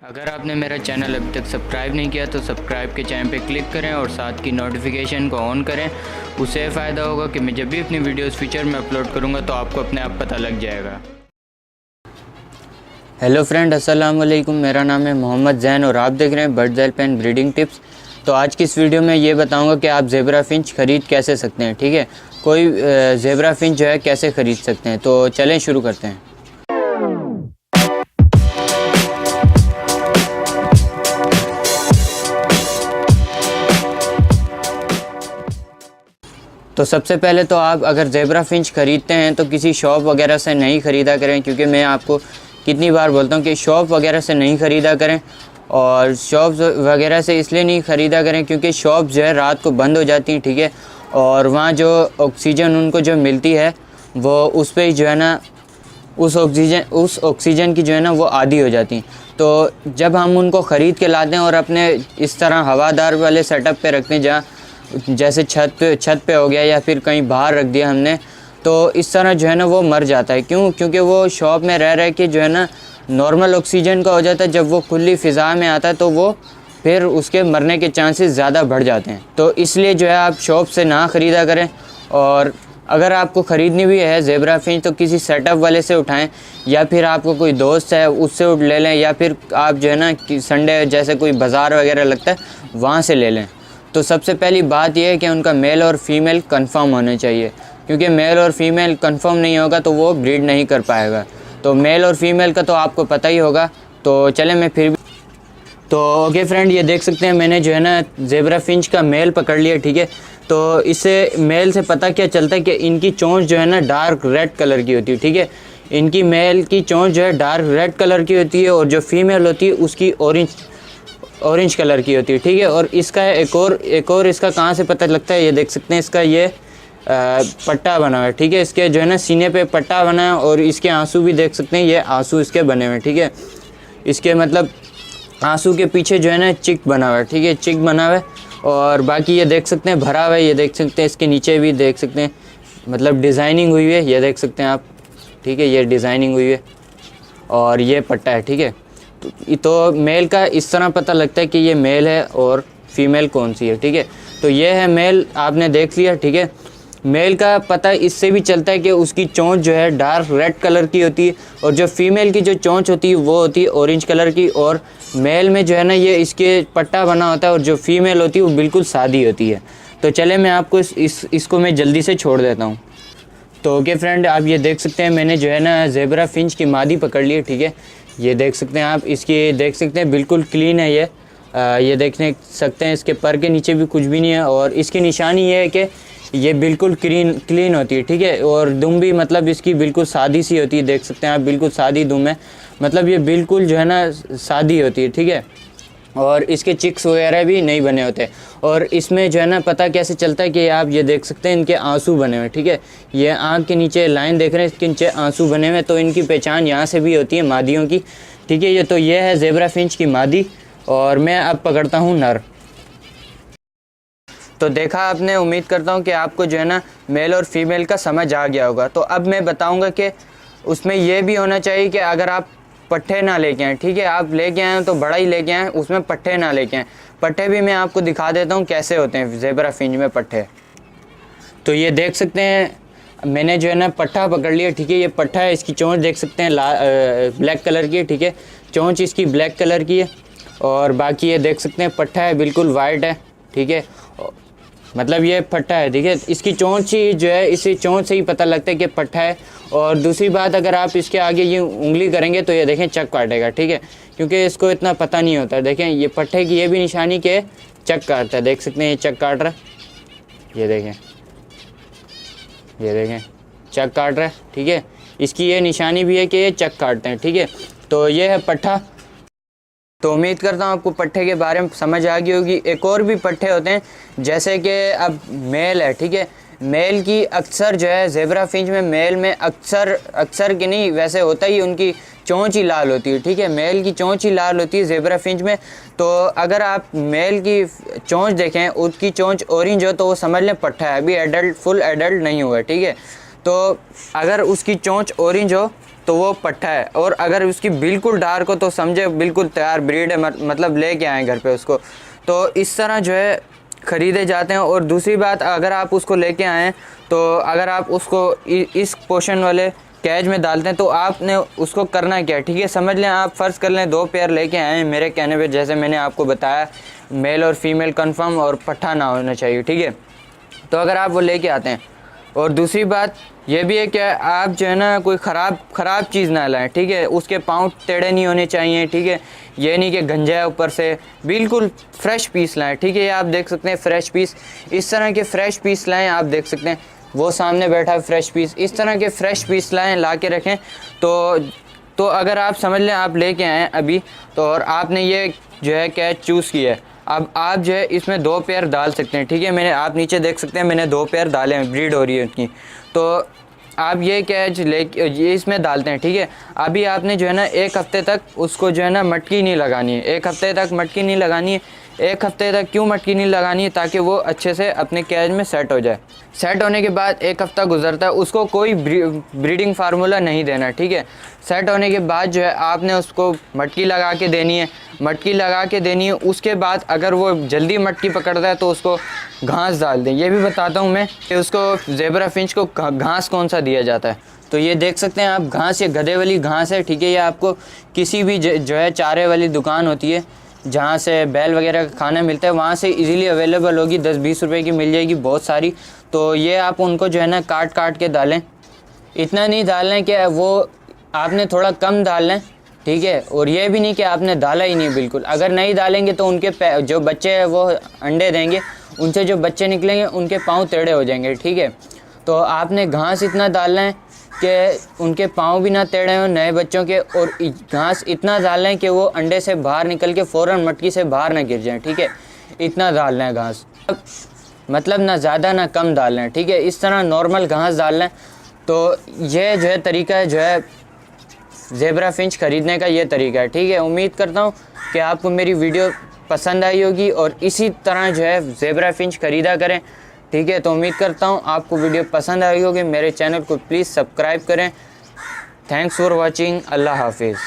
अगर आपने मेरा चैनल अभी तक सब्सक्राइब नहीं किया तो सब्सक्राइब के चैनल पे क्लिक करें और साथ की नोटिफिकेशन को ऑन करें। उससे फ़ायदा होगा कि मैं जब भी अपनी वीडियोस फ्यूचर में अपलोड करूँगा तो आपको अपने आप पता लग जाएगा। हेलो फ्रेंड, अस्सलाम वालेकुम। मेरा नाम है मोहम्मद ज़ैन और आप देख रहे हैं birds help and breeding tips. तो आज की इस वीडियो में ये बताऊंगा कि आप ज़ेबरा फिंच ख़रीद कैसे सकते हैं। ठीक है, कोई ज़ेबरा फिंच जो है कैसे ख़रीद सकते हैं। तो चलें शुरू करते हैं। तो सबसे पहले तो आप अगर ज़ेबरा फिंच ख़रीदते हैं तो किसी शॉप वगैरह से नहीं ख़रीदा करें, क्योंकि मैं आपको कितनी बार बोलता हूँ कि शॉप वगैरह से नहीं ख़रीदा करें। और शॉप वगैरह से इसलिए नहीं ख़रीदा करें क्योंकि शॉप जो है रात को बंद हो जाती हैं। ठीक है, और वहाँ जो ऑक्सीजन उनको जो मिलती है वो उस पर जो है ना उस ऑक्सीजन की जो है ना वो आदी हो जाती हैं। तो जब हम उनको ख़रीद के लाते हैं और अपने इस तरह हवादार वाले सेटअप पे रखते हैं, जहाँ जैसे छत पे हो गया या फिर कहीं बाहर रख दिया हमने, तो इस तरह जो है ना वो मर जाता है। क्यों? क्योंकि वो शॉप में रह के जो है ना नॉर्मल ऑक्सीजन का हो जाता है। जब वो खुली फ़िज़ा में आता है तो वो फिर उसके मरने के चांसेस ज़्यादा बढ़ जाते हैं। तो इसलिए जो है आप शॉप से ना ख़रीदा करें। और अगर आपको ख़रीदनी भी है ज़ेबरा फिंच तो किसी सेटअप वाले से उठाएं, या फिर आपको कोई दोस्त है उससे उठ ले लें, या फिर आप जो है ना कि संडे जैसे कोई बाज़ार वगैरह लगता है वहाँ से ले लें। तो सबसे पहली बात यह है कि उनका मेल और फीमेल कंफर्म होने चाहिए, क्योंकि मेल और फीमेल कंफर्म नहीं होगा तो वो ब्रीड नहीं कर पाएगा। तो मेल और फीमेल का तो आपको पता ही होगा। तो चलें मैं फिर भी तो ओके फ्रेंड, ये देख सकते हैं मैंने जो है ना ज़ेबरा फिंच का मेल पकड़ लिया। ठीक है, तो इससे मेल से पता क्या चलता है कि इनकी चोंच जो है ना डार्क रेड कलर की होती है। ठीक है, इनकी मेल की चोंच जो है डार्क रेड कलर की होती है और जो फीमेल होती है उसकी ऑरेंज कलर की होती है। ठीक है, और इसका एक और इसका कहाँ से पता लगता है, ये देख सकते हैं इसका ये पट्टा बना हुआ है। ठीक है, इसके जो है ना सीने पे पट्टा बना है और इसके आंसू भी देख सकते हैं, ये आंसू इसके बने हुए हैं। ठीक है, इसके मतलब आंसू के पीछे जो है ना चिक बना हुआ है। ठीक है, चिक बना हुआ है। और बाकी ये देख सकते हैं भरा हुआ है, ये देख सकते हैं इसके नीचे भी देख सकते हैं मतलब डिज़ाइनिंग हुई है, ये देख सकते हैं आप। ठीक है, ये डिज़ाइनिंग हुई है और ये पट्टा है। ठीक है, तो मेल का इस तरह पता लगता है कि ये मेल है और फीमेल कौन सी है। ठीक है, तो ये है मेल, आपने देख लिया। ठीक है, मेल का पता इससे भी चलता है कि उसकी चोंच जो है डार्क रेड कलर की होती है और जो फीमेल की जो चोंच होती है वो होती है ऑरेंज कलर की। और मेल में जो है ना ये इसके पट्टा बना होता है और जो फीमेल होती है वो बिल्कुल सादी होती है। तो चले मैं आपको इसको मैं जल्दी से छोड़ देता हूँ। तो ओके फ्रेंड, आप ये देख सकते हैं मैंने जो है ना ज़ेबरा फिंच की मादी पकड़ ली है। ठीक है, ये देख सकते हैं आप, इसकी देख सकते हैं बिल्कुल क्लीन है ये देख सकते हैं इसके पर के नीचे भी कुछ भी नहीं है। और इसकी निशानी ये है कि ये बिल्कुल क्लीन होती है। ठीक है, और दुम भी मतलब इसकी बिल्कुल सादी सी होती है, देख सकते हैं आप, बिल्कुल सादी दुम है, मतलब ये बिल्कुल जो है ना सादी होती है। ठीक है, और इसके चिक्स वगैरह भी नहीं बने होते। और इसमें जो है ना पता कैसे चलता है कि आप ये देख सकते हैं इनके आंसू बने हुए। ठीक है, ये आँख के नीचे लाइन देख रहे हैं, इसके नीचे आंसू बने हुए, तो इनकी पहचान यहाँ से भी होती है मादियों की। ठीक है, ये है ज़ेबरा फिंच की मादी और मैं अब पकड़ता हूँ नर। तो देखा आपने, उम्मीद करता हूँ कि आपको जो है ना मेल और फीमेल का समझ आ गया होगा। तो अब मैं बताऊँगा कि उसमें यह भी होना चाहिए कि अगर आप पट्ठे ना लेके आएँ, ठीक है, आप लेके आएँ तो बड़ा ही लेके आएँ, उसमें पट्ठे ना लेके आएँ। पट्ठे भी मैं आपको दिखा देता हूँ कैसे होते हैं ज़ेबरा फिंच में पट्ठे। तो ये देख सकते हैं मैंने जो है ना पट्ठा पकड़ लिया। ठीक है, ये पट्ठा है, इसकी चोंच देख सकते हैं ब्लैक कलर की है। ठीक है, चोंच इसकी ब्लैक कलर की है और बाकी ये देख सकते हैं पट्ठा है बिल्कुल वाइट है। ठीक है, मतलब ये पट्ठा है। ठीक है, इसकी चोंच ही जो है, इसी चोंच से ही पता लगता है कि पट्ठा है। और दूसरी बात, अगर आप इसके आगे ये उंगली करेंगे तो ये देखें चक काटेगा। ठीक है, क्योंकि इसको इतना पता नहीं होता। देखें ये पट्ठे की ये भी निशानी के चक काटता है, देख सकते हैं ये चक काट रहा है, ये देखें चक काट रहा है। ठीक है, इसकी ये निशानी भी है कि ये चक काटते हैं। ठीक है, तो ये है पट्ठा। तो उम्मीद करता हूँ आपको पट्ठे के बारे में समझ आ गई होगी। एक और भी पट्ठे होते हैं, जैसे कि अब मेल है। ठीक है, मेल की अक्सर जो है ज़ेबरा फिंच में मेल में अक्सर की नहीं, वैसे होता ही उनकी चोंच ही लाल होती है। ठीक है, मेल की चोंच ही लाल होती है ज़ेबरा फिंच में। तो अगर आप मेल की चोंच देखें, उसकी चोंच ऑरेंज हो तो वो समझ लें पट्ठा है, अभी फुल एडल्ट नहीं हुआ है। ठीक है, तो अगर उसकी चोंच ऑरेंज हो तो वो पट्ठा है, और अगर उसकी बिल्कुल डार्क हो तो समझे बिल्कुल तैयार ब्रीड है, मतलब लेके आए घर पे उसको। तो इस तरह जो है ख़रीदे जाते हैं। और दूसरी बात, अगर आप उसको लेके आएँ तो अगर आप उसको इस पोर्शन वाले कैज में डालते हैं तो आपने उसको करना क्या है, ठीक है। समझ लें, आप फ़र्ज़ कर लें 2 पेयर लेके आए हैं मेरे कहने पे, जैसे मैंने आपको बताया मेल और फीमेल कंफर्म और पट्ठा ना होना चाहिए, ठीक है। तो अगर आप वो लेके आते हैं, और दूसरी बात ये भी है कि आप जो है ना कोई ख़राब चीज़ ना लाएं, ठीक है। उसके पाँव टेढ़े नहीं होने चाहिए, ठीक है। ये नहीं कि गंजा है ऊपर से, बिल्कुल फ्रेश पीस लाएं, ठीक है। ये आप देख सकते हैं फ्रेश पीस, इस तरह के फ्रेश पीस लाएं। आप देख सकते हैं वो सामने बैठा है फ्रेश पीस, इस तरह के फ्रेश पीस लाएं, ला के रखें। तो अगर आप समझ लें आप लेके आएँ अभी, तो और आपने ये जो है कैच चूज़ किया है, अब आप जो है इसमें 2 पेयर डाल सकते हैं, ठीक है। मैंने, आप नीचे देख सकते हैं मैंने 2 पेयर डाले हैं, ब्रीड हो रही है उनकी। तो आप ये कैच ये इसमें डालते हैं, ठीक है। अभी आपने जो है ना 1 हफ़्ते तक उसको जो है ना मटकी नहीं लगानी है, 1 हफ़्ते तक मटकी नहीं लगानी है। 1 हफ़्ते तक क्यों मटकी नहीं लगानी है? ताकि वो अच्छे से अपने कैच में सेट हो जाए। सेट होने के बाद 1 हफ़्ता गुजरता है, उसको कोई ब्रीडिंग फार्मूला नहीं देना, ठीक है। सेट होने के बाद जो है आपने उसको मटकी लगा के देनी है, मटकी लगा के देनी है। उसके बाद अगर वो जल्दी मटकी पकड़ता है तो उसको घास डाल दें। ये भी बताता हूँ मैं कि उसको ज़ेब्रा फिंच को घास कौन सा दिया जाता है। तो ये देख सकते हैं आप, घास ये गधे वाली घास है, ठीक है। ये आपको किसी भी जो है चारे वाली दुकान होती है जहाँ से बैल वगैरह का खाना मिलता है, वहाँ से इजीली अवेलेबल होगी, 10-20 रुपए की मिल जाएगी बहुत सारी। तो ये आप उनको जो है ना काट के डालें, इतना नहीं डालना कि वो आपने थोड़ा कम डालना है, ठीक है। और ये भी नहीं कि आपने डाला ही नहीं बिल्कुल, अगर नहीं डालेंगे तो उनके जो बच्चे हैं वो अंडे देंगे, उनसे जो बच्चे निकलेंगे उनके पाँव टेढ़े हो जाएंगे, ठीक है। तो आपने घास इतना डालना है कि उनके पाँव भी ना टेढ़े हों नए बच्चों के, और घास इतना डालना है कि वो अंडे से बाहर निकल के फ़ौरन मटकी से बाहर ना गिर जाएं, ठीक है। इतना डालना है घास, मतलब ना ज़्यादा ना कम डालना है, ठीक है। इस तरह नॉर्मल घास डालना है। तो ये जो है तरीका है, जो है ज़ेब्रा फिंच ख़रीदने का ये तरीका है, ठीक है। उम्मीद करता हूँ कि आपको मेरी वीडियो पसंद आई होगी और इसी तरह जो है ज़ेब्रा फिंच ख़रीदा करें, ठीक है। तो उम्मीद करता हूँ आपको वीडियो पसंद आई होगी। मेरे चैनल को प्लीज़ सब्सक्राइब करें। Thanks for watching. अल्लाह हाफिज़।